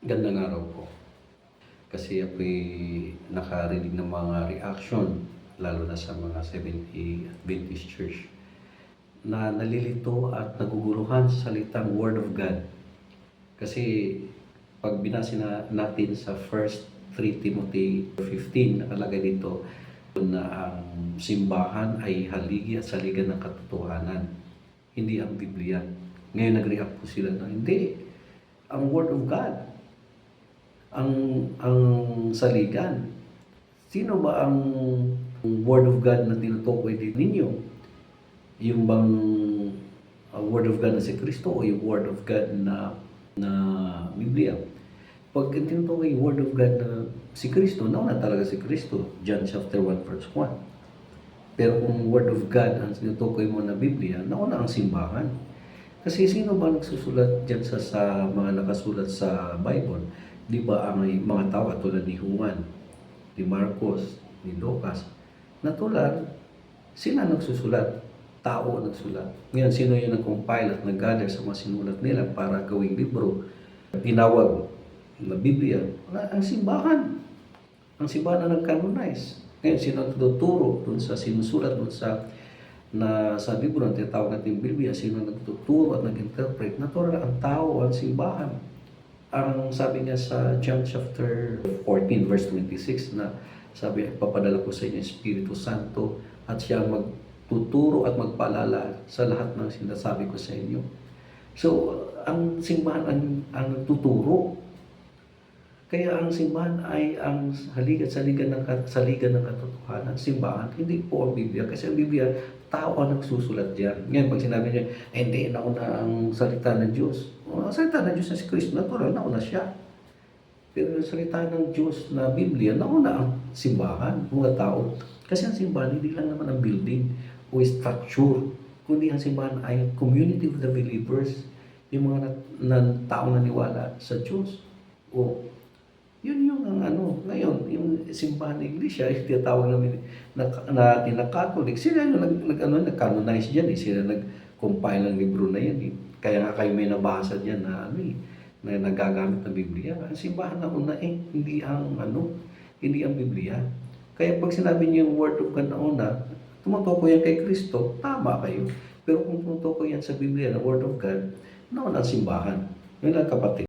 Gandang araw po. Kasi ako'y nakarinig ng mga reaction, lalo na sa mga Seventh-day Adventist Church, na nalilito at naguguluhan sa salitang Word of God. Kasi pag binasa natin sa 1 Timothy 15, nakalagay dito na ang simbahan ay haligi at saligan ng katotohanan, hindi ang Biblia. Ngayon nag-react po sila na hindi, ang Word of God ang saligan. Sino ba ang Word of God na tinutukoy din ninyo? Yung bang Word of God na si Kristo o yung Word of God na Biblia? Pag tinutukoy yung Word of God na si Kristo, nauna talaga si Kristo, John chapter 1 verse 1. Pero kung Word of God ang tinutukoy mo na Biblia, nauna ang simbahan. Kasi sino ba nagsusulat dyan sa mga nakasulat sa Bible? Di ba ang mga tao tulad ni Juan, ni Marcos, ni Lucas, natural, sila nagsusulat, tao nagsulat. Ngayon, sino yung nag-compile at nag-gather sa mga sinulat nila para gawing libro, tinawag na Biblia? Ang simbahan. Ang simbahan na nag-canonize. Ngayon, sino nagtuturo dun sa sinusulat dun sa libro na tinatawag natin Biblia? Sino nagtuturo at nag-interpret? Natural, ang tao, ang simbahan. Ang sabi niya sa John chapter 14 verse 26 na sabi, papadala ko sa inyo Espiritu Santo at siya magtuturo at magpaalala sa lahat ng sinasabi ko sa inyo. So, ang simbahan ang nagtuturo. Kaya ang simbahan ay ang saligan ng katotohanan. Simbahan, hindi po ang Biblia. Kasi ang Biblia, tao ang nagsusulat diyan. Ngayon, pag sinabi niya, hindi, nauna ang salita ng Diyos. Ang salita ng Diyos na si Kristo, natural, nauna siya. Pero ang salita ng Diyos na Biblia, nauna ang simbahan, mga tao. Kasi ang simbahan, hindi lang naman ang building o structure, kundi ang simbahan ay community of the believers, yung mga taong naniwala sa Diyos. O yun yung ngayon, yung simbahan ng Iglesia, ay tinatawag namin na Catholic, sila yung nag-canonize dyan sila nag-compile ng libro na yan Kaya nga kayo may nabasa dyan na na nagagamit ng Biblia. Ang simbahan na una hindi ang Biblia. Kaya pag sinabi niyo yung Word of God na una, tumutukoy yan kay Kristo, tama kayo. Pero kung tumutukoy yan sa Biblia na Word of God, nauna ang simbahan. Yun lang kapatid.